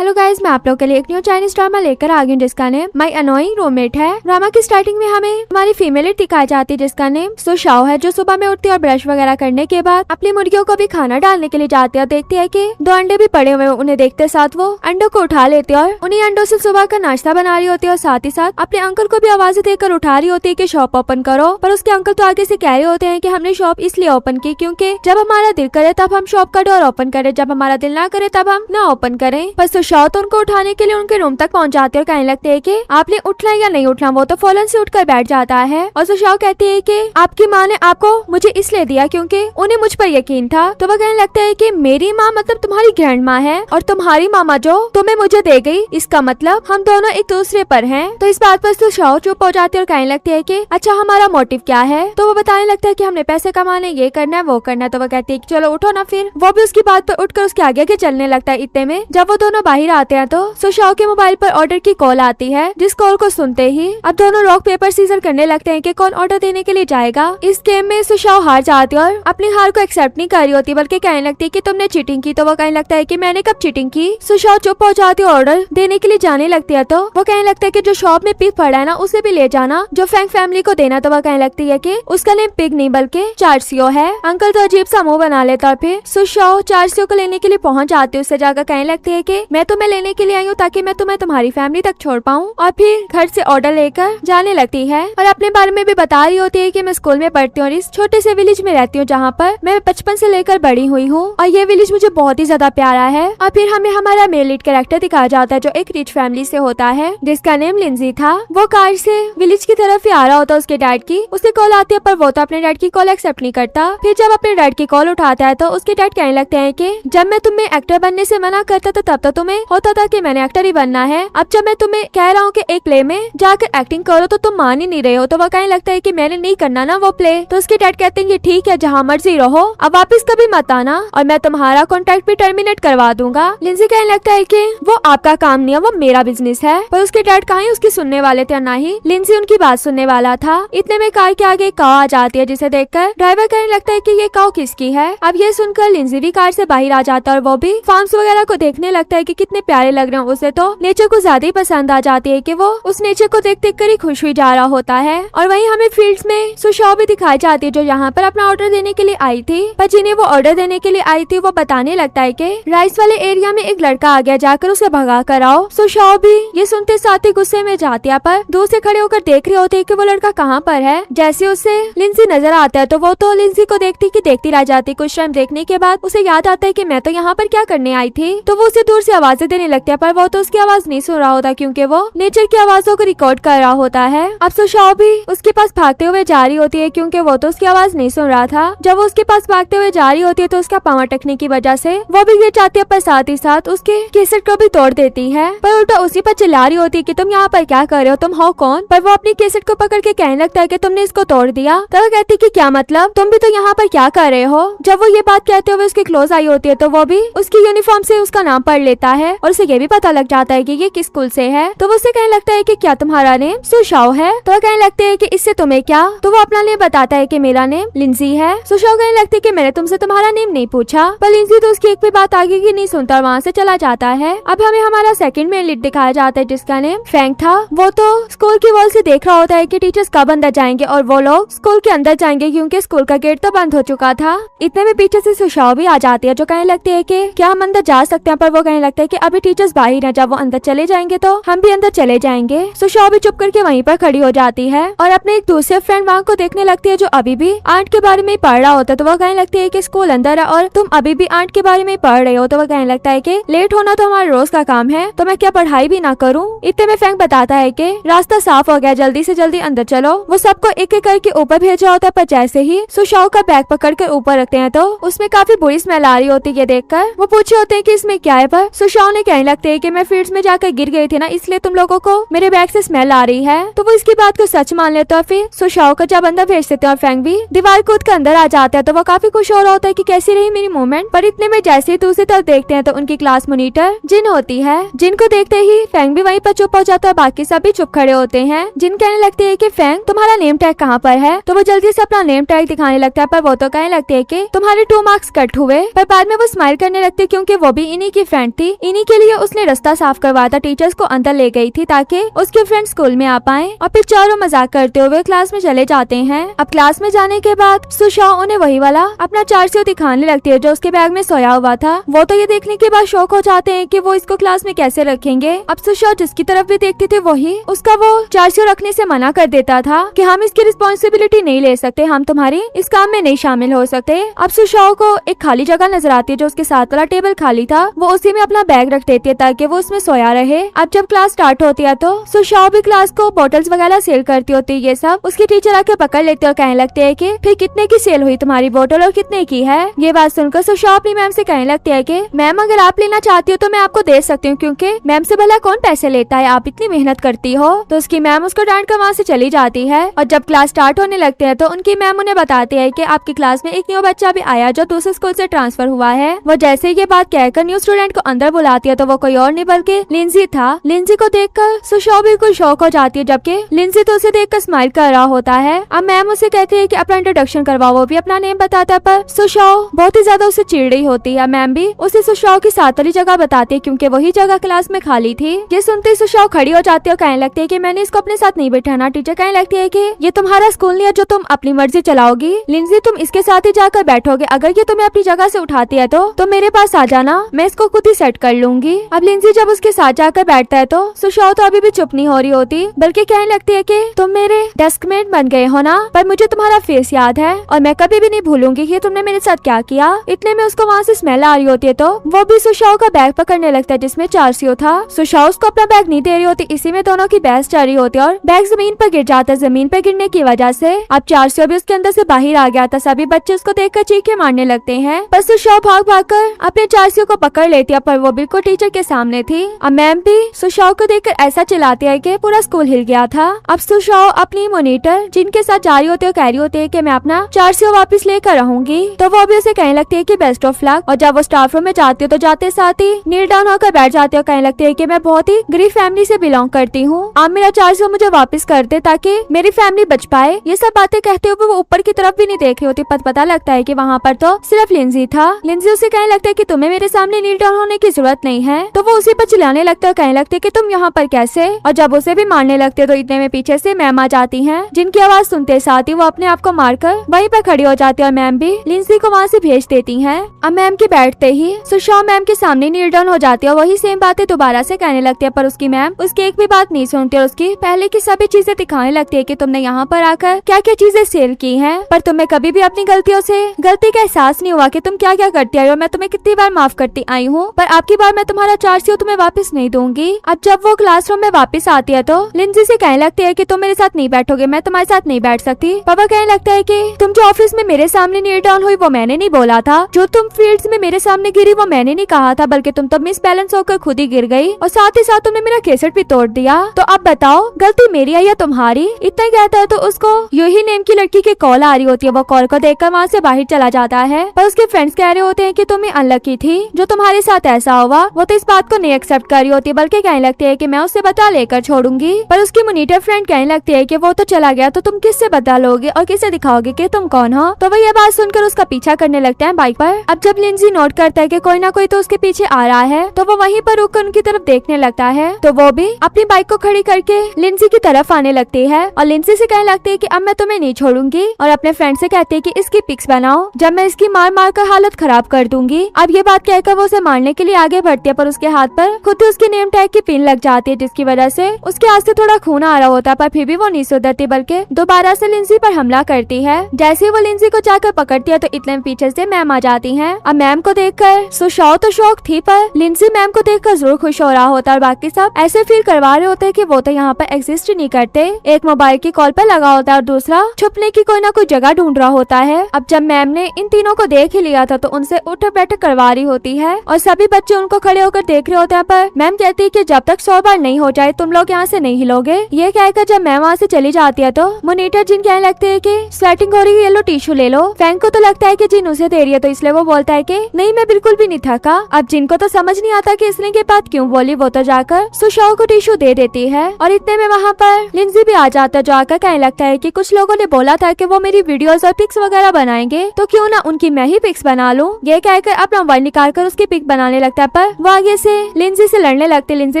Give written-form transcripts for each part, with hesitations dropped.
Hello guys, मैं आप लोग के लिए एक न्यू चाइनीज ड्रामा लेकर आ गई हूँ जिसका नेम माय अनोइंग रूममेट है। ड्रामा की स्टार्टिंग में हमें हमारी फीमेल लीड दिखाई जाती है जिसका नेम सो शाओ है, जो सुबह में उठती है और ब्रश वगैरह करने के बाद अपनी मुर्गियों को भी खाना डालने के लिए जाती है और देखती है कि 2 अंडे भी पड़े हुए। उन्हें देखते साथ वो अंडों को उठा लेती है और उन्हीं अंडों से सुबह का नाश्ता बना रही होती है और साथ ही साथ अपने अंकल को भी आवाजें देकर उठा रही होती है कि शॉप ओपन करो। पर उसके अंकल तो आगे से कह रहे होते हैं कि हमने शॉप इसलिए ओपन की क्योंकि जब हमारा दिल करे तब हम शॉप का डोर ओपन करें, जब हमारा दिल ना करे तब हम ना ओपन करें। बस तो शाओ तो उनको उठाने के लिए उनके रूम तक पहुंच जाते हैं और कहने लगते हैं कि आपने उठना या नहीं उठना। वो तो फौरन से उठकर बैठ जाता है और सुशाओ कहती है कि आपकी माँ ने आपको मुझे इसलिए दिया क्योंकि उन्हें मुझ पर यकीन था। तो वह कहने लगता है कि मेरी माँ मतलब तुम्हारी ग्रैंड माँ है और तुम्हारी मामा जो तुम्हें मुझे दे गई, इसका मतलब हम दोनों एक दूसरे पर हैं। तो इस बात पर सुशाओ चुप हो जाती है और कहने लगती है कि अच्छा हमारा मोटिव क्या है। तो वो बताने लगता है कि हमने पैसे कमाने, ये करना है वो करना है। तो वह कहती है कि चलो उठो ना। फिर वो भी उसकी बात पर उठकर उसके आगे चलने लगता है। इतने में जब वो दोनों बाहर आते हैं तो सुशाओ के मोबाइल पर ऑर्डर की कॉल आती है, जिस कॉल को सुनते ही अब दोनों रॉक पेपर सीजर करने लगते हैं कि कौन ऑर्डर देने के लिए जाएगा। इस गेम में सुशाओ हार जाती है और अपनी हार को एक्सेप्ट नहीं कर रही होती बल्कि कहने लगती है कि तुमने चीटिंग की। तो वो कहने लगता है कि मैंने कब चीटिंग की। सुशाओ चुप हो जाती है, ऑर्डर देने के लिए जाने लगती है। तो वो कहने लगता है कि जो शॉप में पिग पड़ा है ना उसे भी ले जाना, जो फैंग फैमिली को देना। तो वो कहने लगती है कि उसका नेम पिग नहीं बल्कि चार्सियो है। अंकल तो अजीब सा मुंह बना लेता है। फिर सुशाओ चार्सियो को लेने के लिए पहुंच जाती है। उससे जाकर कहने लगती है कि मैं तुम्हें लेने के लिए आई हूँ ताकि मैं तुम्हें तुम्हारी फैमिली तक छोड़ पाऊँ। और फिर घर से ऑर्डर लेकर जाने लगती है और अपने बारे में भी बता रही होती है कि मैं स्कूल में पढ़ती हूँ और इस छोटे से विलेज में रहती हूँ जहाँ पर मैं बचपन से लेकर बड़ी हुई हूँ और ये विलेज मुझे बहुत ही ज्यादा प्यारा है। और फिर हमें हमारा मेल लीड कैरेक्टर दिखाया जाता है जो एक रिच फैमिली से होता है जिसका नेम लिंजी था। वो कार से विलेज की तरफ ही आ रहा होता है उसके डैड की। उसे कॉल आती है पर वो तो अपने डैड की कॉल एक्सेप्ट नहीं करता। फिर जब अपने डैड की कॉल उठाता है तो उसके डैड कहने लगते हैं कि जब मैं तुम्हें एक्टर बनने से मना करता था तब तो तुम्हें होता था कि मैंने एक्टर ही बनना है। अब जब मैं तुम्हें कह रहा हूँ कि एक प्ले में जाकर एक्टिंग करो तो तुम मान ही नहीं रहे हो। तो वह कहने लगता है कि मैंने नहीं करना ना वो प्ले। तो उसके डैड कहते हैं कि ठीक है जहाँ मर्जी रहो, अब वापस कभी मत आना और मैं तुम्हारा कॉन्ट्रैक्ट भी टर्मिनेट करवा दूंगा। लिंजी कहने लगता है कि वो आपका काम नहीं है, वो मेरा बिजनेस है। पर उसके डैड कहाँ ही उसकी सुनने वाले थे, ना ही लिंजी उनकी बात सुनने वाला था। इतने में कार के आगे एक काऊ आ जाती है जिसे देखकर ड्राइवर कहने लगता है कि ये काऊ किसकी है। अब ये सुनकर लिंजी भी कार से बाहर आ जाता है और वो भी फार्म्स वगैरह को देखने लगता है कि कितने प्यारे लग रहे हैं। उसे तो नेचर को ज्यादा ही पसंद आ जाती है कि वो उस नेचर को देख देख कर ही खुश हुई जा रहा होता है। और वहीं हमें फील्ड्स में सुशाओ भी दिखाई जाती है जो यहाँ पर अपना ऑर्डर देने के लिए आई थी। पर जिन्हें वो ऑर्डर देने के लिए आई थी वो बताने लगता है कि राइस वाले एरिया में एक लड़का आ गया, जाकर उसे भगा कर आओ। सुशाओ भी ये सुनते साथ ही गुस्से में जाती है पर दूर से खड़े होकर देख रहे होते हैं कि वो लड़का कहाँ पर है। जैसे उसे लिंजी नजर आता है तो वो तो लिंजी को देखती रह जाती। कुछ टाइम देखने के बाद उसे याद आता है कि मैं तो यहाँ पर क्या करने आई थी। तो वो उसे दूर से आवाजें देने लगती है पर वो तो उसकी आवाज नहीं सुन रहा होता क्योंकि वो नेचर की आवाजों को रिकॉर्ड कर रहा होता है। अब सुशाओ भी उसके पास भागते हुए जा रही होती है क्योंकि वो तो उसकी आवाज नहीं सुन रहा था। जब वो उसके पास भागते हुए जा रही होती है तो उसका पाँव अटकने की वजह से वो भी गिर जाती है पर साथ ही साथ उसके केसेट को भी तोड़ देती है। पर उल्टा उसी पर चिल्ला रही होती है कि तुम यहाँ पर क्या कर रहे हो, तुम हो कौन। पर वो अपनी केसेट को पकड़ के कहने लगता है कि तुमने इसको तोड़ दिया। तो वो कहती है कि क्या मतलब, तुम भी तो यहाँ पर क्या कर रहे हो। जब वो ये बात कहते हुए उसके क्लोज आई होती है तो वो भी उसकी यूनिफॉर्म से उसका नाम पढ़ लेता है और उसे ये भी पता लग जाता है कि ये किस स्कूल से है। तो वो उसे कहने लगता है कि क्या तुम्हारा नेम सुशाओ है। तो वो कहने लगते हैं कि इससे तुम्हें क्या। तो वो अपना नेम बताता है कि मेरा नेम लिंजी है। सुशाओ कहने लगती है कि मैंने तुमसे तुम्हारा नेम नहीं पूछा। पर लिंजी तो उसकी एक भी बात आगे की नहीं सुनता और वहाँ से चला जाता है। अब हमें हमारा सेकंड मेन लीड दिखाया जाता है जिसका नेम फैंग था। वो तो स्कूल की वॉल से देख रहा होता है कि टीचर्स कब अंदर जाएंगे और वो लोग स्कूल के अंदर जाएंगे क्योंकि स्कूल का गेट तो बंद हो चुका था। इतने में पीछे से सुशाओ भी आ जाती है जो कहने लगती है कि क्या हम अंदर जा सकते हैं। पर वो कहने लगता है कि अभी टीचर्स बाहर हैं, जब वो अंदर चले जाएंगे तो हम भी अंदर चले जाएंगे। सुशाओ भी चुप करके वहीं पर खड़ी हो जाती है और अपने एक दूसरे फ्रेंड वांग को देखने लगती है जो अभी भी आंट के बारे में पढ़ रहा होता है। तो वो कहने लगती है कि स्कूल अंदर है और तुम अभी भी आंट के बारे में पढ़ रहे हो। तो वो कहने लगता है कि लेट होना तो हमारा रोज का काम है, तो मैं क्या पढ़ाई भी ना करूँ। इतने में फैंग बताता है कि रास्ता साफ हो गया, जल्दी से जल्दी अंदर चलो। वो सबको एक एक करके ऊपर भेज रहा होता है पर जैसे ही सुशाओ का बैग पकड़ कर ऊपर रखते हैं तो उसमें काफी बुरी स्मेल आ रही होती है। देखकर वो पूछे होते हैं कि इसमें क्या है। पर सुशाओ ने कहने लगते हैं कि मैं फील्ड्स में जाकर गिर गई थी ना, इसलिए तुम लोगों को मेरे बैग से स्मेल आ रही है। तो वो इसकी बात को सच मान लेते हैं। फिर सुशाओ को जब अंदर भेज देते हैं और फैंग भी दीवार कूद कर अंदर आ जाता है तो वो काफी खुश हो रहा होता है कि कैसी रही मेरी मूवमेंट। पर इतने में जैसे ही दूसरी तरफ देखते हैं तो उनकी क्लास मॉनिटर जिन होती है। जिन को देखते ही फैंग भी वहीं पर चुप हो जाता है, बाकी सब भी चुप खड़े होते हैं। जिन कहने लगती है कि फैंग तुम्हारा नेम टैग कहाँ पर है। तो वो जल्दी से अपना नेम टैग दिखाने लगता है पर वो तो कहने लगते है कि तुम्हारे 2 मार्क्स कट हुए। पर बाद में वो स्माइल करने लगती है क्योंकि वो भी इन्हीं की फ्रेंड थी, इन्हीं के लिए उसने रास्ता साफ करवाया था, टीचर्स को अंदर ले गई थी ताकि उसके फ्रेंड स्कूल में आ पाए। और फिर चारों मजाक करते हुए क्लास में चले जाते हैं। अब क्लास में जाने के बाद सुशाओ उन्हें वही वाला अपना चार्सियो दिखाने लगती है जो उसके बैग में सोया हुआ था। वो तो ये देखने के बाद शौक हो जाते हैं कि वो इसको क्लास में कैसे रखेंगे। अब सुशाओ जिसकी तरफ भी देखते थे वही उसका वो चार्सियो रखने से मना कर देता था कि हम इसकी रिस्पॉन्सिबिलिटी नहीं ले सकते, हम तुम्हारी इस काम में नहीं शामिल हो सकते। अब सुशाओ को एक खाली जगह नजर आती है जो उसके साथ वाला टेबल खाली था, वो उसी में अपना बैग रख देती है ताकि वो उसमें सोया रहे। अब जब क्लास स्टार्ट होती है तो सुशाओ भी क्लास को बॉटल्स वगैरह सेल करती होती है। ये सब उसकी टीचर आके पकड़ लेते और कहने लगते हैं कि फिर कितने की सेल हुई तुम्हारी बोतल और कितने की है। ये बात सुनकर सुशाओ अपनी मैम से कहने लगती है कि मैम अगर आप लेना चाहती हो तो मैं आपको दे सकती हूँ, क्योंकि मैम से भला कौन पैसे लेता है, आप इतनी मेहनत करती हो। तो उसकी मैम उसको डांट कर वहाँ से चली जाती है। और जब क्लास स्टार्ट होने लगते हैं तो उनकी मैम उन्हें बताती है कि आपकी क्लास में एक न्यू बच्चा भी आया जो दूसरे स्कूल से ट्रांसफर हुआ है। वो जैसे ही ये बात कहकर न्यू स्टूडेंट को अंदर बुलाती है तो वो कोई और नहीं बल्कि लिंजी था। लिंजी को देखकर सुशाओ बिल्कुल शॉक हो जाती है, जबकि लिंजी तो उसे देखकर स्माइल कर रहा होता है। अब मैम उसे कहती है कि अपना इंट्रोडक्शन करवाओ, वो भी अपना नेम बताता है, पर सुशाओ बहुत ही ज्यादा उसे चिढ़ रही होती है। मैम भी उसे सुशाओ की साथ वाली जगह बताती है क्योंकि वही जगह क्लास में खाली थी। ये सुनते ही सुशाओ खड़ी हो जाती है और कहने लगती है कि मैंने इसको अपने साथ नहीं बैठाना। टीचर कहने लगती है कि ये तुम्हारा स्कूल नहीं है जो तुम अपनी मर्जी चलाओगी। लिंजी तुम इसके साथ ही जाकर बैठोगे, अगर ये तुम्हें अपनी जगह से उठाती है तो मेरे पास आ जाना, मैं इसको खुद ही सेट कर लूंगी। अब लिंजी जब उसके साथ जाकर बैठता है तो सुशाओ तो अभी भी चुप नहीं हो रही होती, बल्कि कहने लगती है कि तुम मेरे डेस्कमेट बन गए हो ना, पर मुझे तुम्हारा फेस याद है और मैं कभी भी नहीं भूलूंगी कि तुमने मेरे साथ क्या किया। इतने में उसको वहाँ से स्मेल आ रही होती है तो वो भी सुशाओ का बैग पकड़ने लगता है जिसमें चार्सियो था। सुशाओ उसको अपना बैग नहीं दे रही होती, इसी में दोनों की बहस चल रही होती है और बैग जमीन पर गिर जाता है। जमीन पर गिरने की वजह से अब चार्सियो भी उसके अंदर से बाहर आ गया था। सभी बच्चे उसको देखकर चीखे मारने लगते हैं, पर सुशाओ भाग भाग कर अपने चार्सियो को पकड़ लेती है, पर वो बिल्कुल टीचर के सामने थी। अब मैम भी सुशाओ को देखकर ऐसा चिल्लाती है कि पूरा स्कूल हिल गया था। अब सुशाओ अपनी मॉनिटर जिनके साथ जा रही होती है कह रही होती है कि मैं अपना चार्सियो वापस लेकर रहूंगी, तो वो भी उसे कहने लगती है कि बेस्ट ऑफ लक। और जब वो स्टाफ रूम में जाती है तो जाते साथ ही नील डाउन होकर बैठ जाती है और कहने लगती है कि मैं बहुत ही गरीब फैमिली से बिलोंग करती हूँ, आप मेरा चार्सियो मुझे वापस कर दे ताकि मेरी फैमिली बच पाए। ये सब बातें कहते हुए वो ऊपर की तरफ भी नहीं देख रही होती, पता लगता है कि वहाँ पर तो सिर्फ लिंजी था। लिंजी उसे कहने लगता है कि तुम्हें मेरे सामने नील डाउन होने की जरूरत नहीं है, तो वो उसी पर चिल्लाने लगता है, कहने लगते कि तुम यहाँ पर कैसे। और जब उसे भी मारने लगते तो इतने में पीछे से मैम आ जाती हैं, जिनकी आवाज सुनते साथ ही वो अपने आप को मारकर वहीं पर खड़ी हो जाती है और मैम भी लिंजी को वहाँ से भेज देती हैं। अब मैम के बैठते ही सुशाओ मैम के सामने नील डाउन हो जाती है और वही सेम बातें दोबारा से कहने लगती है, पर उसकी मैम उसकी एक भी बात नहीं सुनती और उसकी पहले की सभी चीजें दिखाने लगती है कि तुमने यहाँ पर आकर क्या क्या चीजें सेल की हैं, पर तुम्हें कभी भी अपनी गलतियों से गलती का एहसास नहीं हुआ कि तुम क्या क्या करती आई हो। मैं तुम्हें कितनी बार माफ करती आई हूँ, पर आपकी बार मैं तुम्हारा चार्सियो तुम्हें वापस नहीं दूंगी। अब जब वो क्लासरूम में वापस आती है तो लिंजी से कहने लगती है कि तुम मेरे साथ नहीं बैठोगे, मैं तुम्हारे साथ नहीं बैठ सकती। पापा कहने लगता है कि तुम जो ऑफिस में मेरे सामने नील डाउन हुई वो मैंने नहीं बोला था, जो तुम फील्ड्स में मेरे सामने गिरी वो मैंने नहीं कहा था, बल्कि तुम तो मिस बैलेंस होकर खुद ही गिर गई और साथ ही साथ तुमने मेरा केसेट भी तोड़ दिया। तो अब बताओ गलती मेरी है या तुम्हारी। इतना ही कहता है तो उसको यूही नेम की लड़की की कॉल आ रही होती है। वो कॉल को देखकर वहाँ से बाहर चला जाता है, पर उसके फ्रेंड्स कह रहे होते हैं कि तुम ही अनलकी थी जो तुम्हारे साथ ऐसा हुआ। वो तो इस बात को नहीं एक्सेप्ट कर रही होती, बल्कि कहने लगती है कि मैं उससे बदला लेकर छोड़ूंगी। पर उसकी मॉनिटर फ्रेंड कहने लगती है कि वो तो चला गया तो तुम किससे बदला लोगे और किससे दिखाओगे कि तुम कौन हो। तो वो ये बात सुनकर उसका पीछा करने लगता है बाइक पर। अब जब लिंजी नोट करता है कि कोई ना कोई तो उसके पीछे आ रहा है तो वो वहीं पर रुककर उनकी तरफ देखने लगता है, तो वो भी अपनी बाइक को खड़ी करके लिंजी की तरफ आने लगती है और लिंजी से कहने लगती है कि अब मैं तुम्हें नहीं छोड़ूंगी, और अपने फ्रेंड से कहती है कि इसकी पिक्स बनाओ, जब मैं इसकी मार मार कर हालत खराब कर दूंगी। अब ये बात कहकर वो उसे मारने के लिए आगे बढ़ती है, पर उसके हाथ पर खुद ही उसके नेम टैग की पिन लग जाती है, जिसकी वजह से उसके हाथ से थोड़ा खून आ रहा होता है, पर फिर भी वो नहीं सुधरती बल्कि दोबारा से लिंजी पर हमला करती है। जैसे ही वो लिंजी को जाकर पकड़ती है तो इतने पीछे से मैम आ जाती है। अब मैम को देखकर सुशाओ तो शौक थी, पर लिंजी मैम को देखकर जरूर खुश हो रहा होता है और बाकी सब ऐसे फील करवा रहे होते हैं कि वो तो यहाँ पर एग्जिस्ट नहीं करते। एक मोबाइल की कॉल पर लगा होता है और दूसरा छुपने की कोई ना कोई जगह ढूंढ रहा होता है। अब जब मैम ने इन तीनों को देख ही लिया था तो उनसे उठ बैठ करवा रही होती है और सभी बच्चे उनको खड़े होकर देख रहे होते हैं, पर मैम कहती है कि जब तक 100 बार नहीं हो जाए तुम लोग यहाँ से नहीं हिलोगे। ये कहकर जब मैम वहाँ से चली जाती है तो मॉनिटर जिन कहने लगते हैं कि स्वेटिंग हो रही है, ये लो टिश्यू ले लो। फैंक को तो लगता है कि जिन उसे दे रही है, तो इसलिए वो बोलता है कि नहीं मैं बिल्कुल भी नहीं थका। अब जिनको तो समझ नहीं आता कि इसने के बात क्यों बोली, वो तो जाकर सुशाओ को टिश्यू दे देती है और इतने में वहाँ पर लिंजी भी आ जाता है, जो आकर कहने लगता है कि कुछ लोगों ने बोला था कि वो मेरी वीडियोस और पिक्स वगैरह बनाएंगे, तो क्यों ना उनकी मैं ही पिक्स बना लूं। ये कहकर अपना मोबाइल निकाल कर उसकी पिक बनाने लगता है, पर वो आगे से लिंजी से लड़ने लगती। लिंजी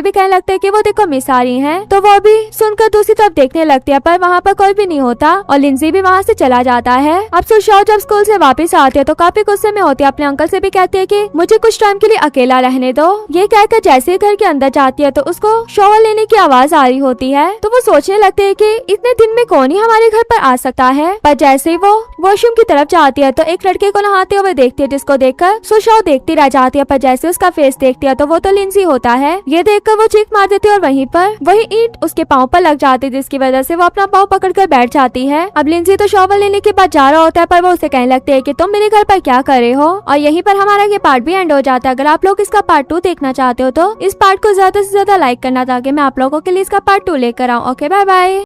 भी कहने लगते है कि वो देखो मिस आ रही है, तो वो भी सुनकर दूसरी तरफ देखने लगती है, पर वहाँ पर कोई भी नहीं होता और लिंजी भी वहाँ से चला जाता है। अब सुशाओ जब स्कूल से वापस आती है तो काफी गुस्से में होती है। अपने अंकल से भी कहती है कि मुझे कुछ टाइम के लिए अकेला रहने दो। ये कहकर जैसे ही घर के अंदर जाती है तो उसको शॉवर लेने की आवाज आ रही होती है, तो वो सोचने लगते है कि इतने दिन में कौन ही हमारे घर पर आ सकता है। पर जैसे ही वो वॉशरूम की तरफ जाती है तो एक लड़के को नहाते हुए देखती है, जिसको देखकर सुशाओ देखती रह जाती है। पर जैसे उसका फेस देखती है तो वो तो लिंजी होता है। ये देखकर वो चीख मार देती है और वहीं पर वही ईंट उसके पाँव पर लग जाती है, जिसकी वजह से वो अपना पाँव पकड़कर बैठ जाती है। अब लिंजी तो शॉवर लेने के बाद जा रहा होता है, पर वो उसे कहने लगते है कि तुम मेरे घर पर क्या कर रहे हो। और यहीं पर हमारा ये पार्ट भी एंड हो जाता है। अगर आप लोग इसका पार्ट 2 देखना चाहते हो तो इस पार्ट को ज्यादा से ज्यादा लाइक करना, ताकि मैं आप लोगों के लिए इसका पार्ट 2 लेकर आऊँ। Okay, bye bye.